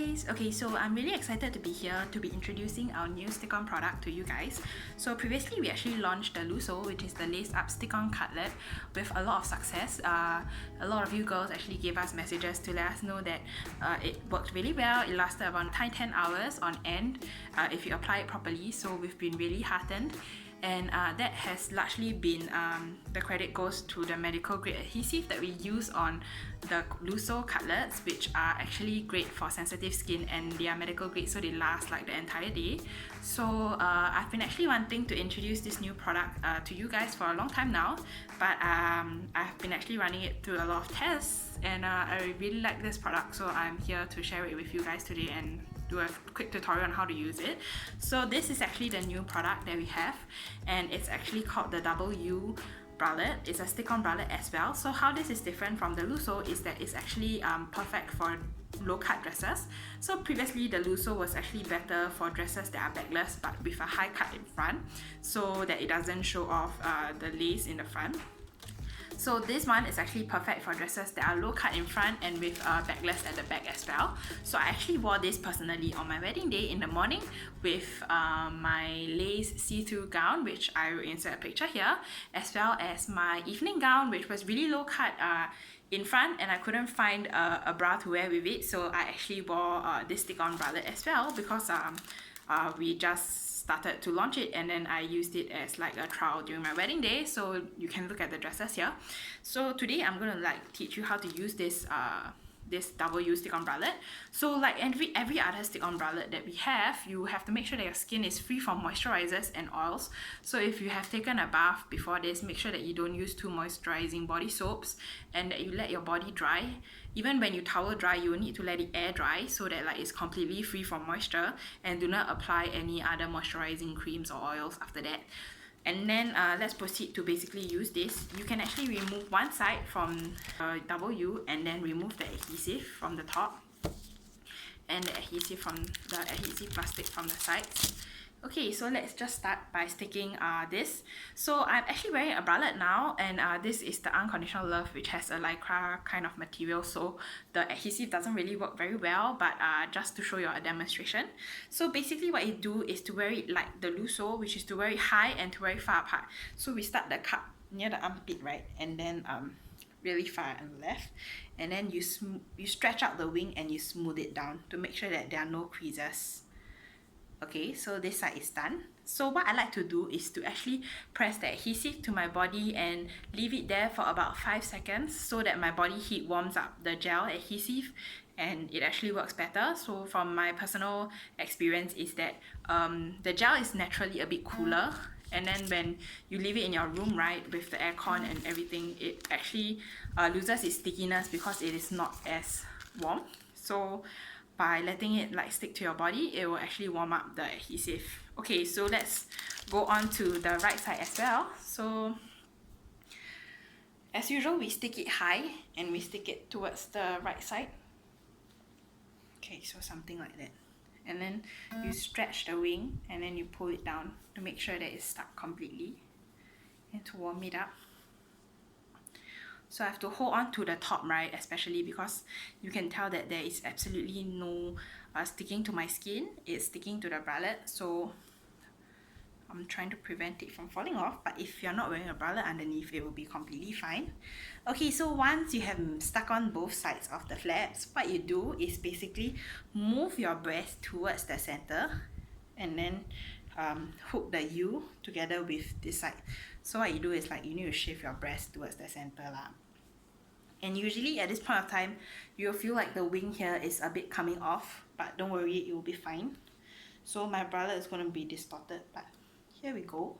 guys! Okay, so I'm really excited to be here to be introducing our new stick-on product to you guys. So previously we actually launched the LUSO, which is the lace up stick-on cutlet, with a lot of success. A lot of you girls actually gave us messages to let us know that it worked really well. It lasted about 10 hours on end if you apply it properly, so we've been really heartened. And that has largely been, the credit goes to the medical grade adhesive that we use on the LUSO cutlets, which are actually great for sensitive skin, and they are medical grade, so they last like the entire day. So I've been actually wanting to introduce this new product to you guys for a long time now, but I've been actually running it through a lot of tests, and I really like this product, so I'm here to share it with you guys today and do a quick tutorial on how to use it. So this is actually the new product that we have, and it's actually called the W Bralette. It's a stick-on bralette as well. So how this is different from the LUSO is that it's actually perfect for low cut dresses. So previously the LUSO was actually better for dresses that are backless but with a high cut in front, so that it doesn't show off the lace in the front. So this one is actually perfect for dresses that are low cut in front and with backless at the back as well. So I actually wore this personally on my wedding day in the morning with my lace see-through gown, which I will insert a picture here, as well as my evening gown, which was really low cut in front, and I couldn't find a bra to wear with it, so I actually wore this stick-on bralette as well, because we just started to launch it, and then I used it as like a trial during my wedding day, so you can look at the dresses here. So today I'm gonna like teach you how to use this this W stick-on bralette. So like every other stick-on bralette that we have, you have to make sure that your skin is free from moisturizers and oils. So if you have taken a bath before this, make sure that you don't use too moisturizing body soaps, and that you let your body dry. Even when you towel dry, you will need to let it air dry so that like it's completely free from moisture, and do not apply any other moisturizing creams or oils after that. And then let's proceed to basically use this. You can actually remove one side from W, and then remove the adhesive from the top, and the adhesive plastic from the sides. Okay, so let's just start by sticking this. So I'm actually wearing a bralette now, and this is the Unconditional Love, which has a lycra kind of material, so the adhesive doesn't really work very well, but just to show you a demonstration. So basically what you do is to wear it like the LUSO, which is to wear it high and to wear it far apart. So we start the cup near the armpit, right, and then really far on the left, and then you stretch out the wing and you smooth it down to make sure that there are no creases. Okay, so this side is done. So what I like to do is to actually press the adhesive to my body and leave it there for about 5 seconds, so that my body heat warms up the gel adhesive and it actually works better. So from my personal experience is that the gel is naturally a bit cooler, and then when you leave it in your room, right, with the aircon and everything, it actually loses its stickiness because it is not as warm. So by letting it like stick to your body, it will actually warm up the adhesive. Okay, so let's go on to the right side as well. So as usual, we stick it high and we stick it towards the right side. Okay, so something like that. And then you stretch the wing and then you pull it down to make sure that it's stuck completely, and to warm it up. So I have to hold on to the top, right, especially because you can tell that there is absolutely no sticking to my skin. It's sticking to the bralette, so I'm trying to prevent it from falling off. But if you're not wearing a bralette underneath, it will be completely fine. Okay, so once you have stuck on both sides of the flaps, what you do is basically move your breast towards the center, and then hook the U together with this side. So what you do is like you need to shift your breast towards the center lah. And usually at this point of time, you'll feel like the wing here is a bit coming off, but don't worry, it will be fine. So my bralette is going to be distorted, but here we go.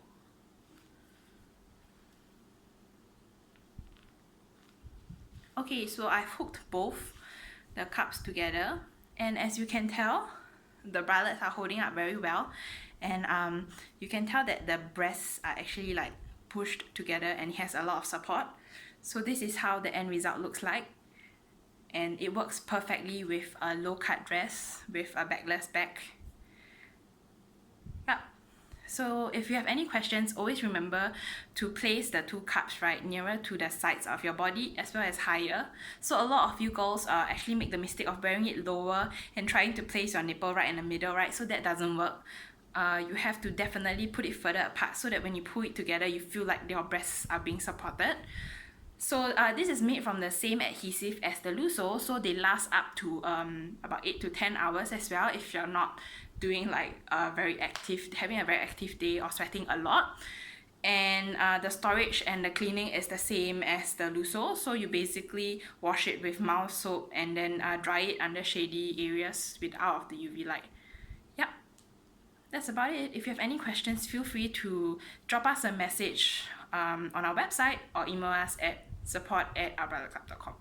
Okay, so I've hooked both the cups together, and as you can tell, the bralettes are holding up very well, and you can tell that the breasts are actually like pushed together and it has a lot of support. So this is how the end result looks like, and it works perfectly with a low cut dress with a backless back. Yep. So if you have any questions, always remember to place the two cups right nearer to the sides of your body as well as higher. So a lot of you girls actually make the mistake of wearing it lower and trying to place your nipple right in the middle, right? So that doesn't work. You have to definitely put it further apart so that when you pull it together, you feel like your breasts are being supported. So this is made from the same adhesive as the LUSO, so they last up to about 8 to 10 hours as well if you're not doing like having a very active day or sweating a lot. And the storage and the cleaning is the same as the LUSO, so you basically wash it with mild soap and then dry it under shady areas out of the UV light. Yep, that's about it. If you have any questions, feel free to drop us a message on our website or email us at support@ourbraletteclub.com.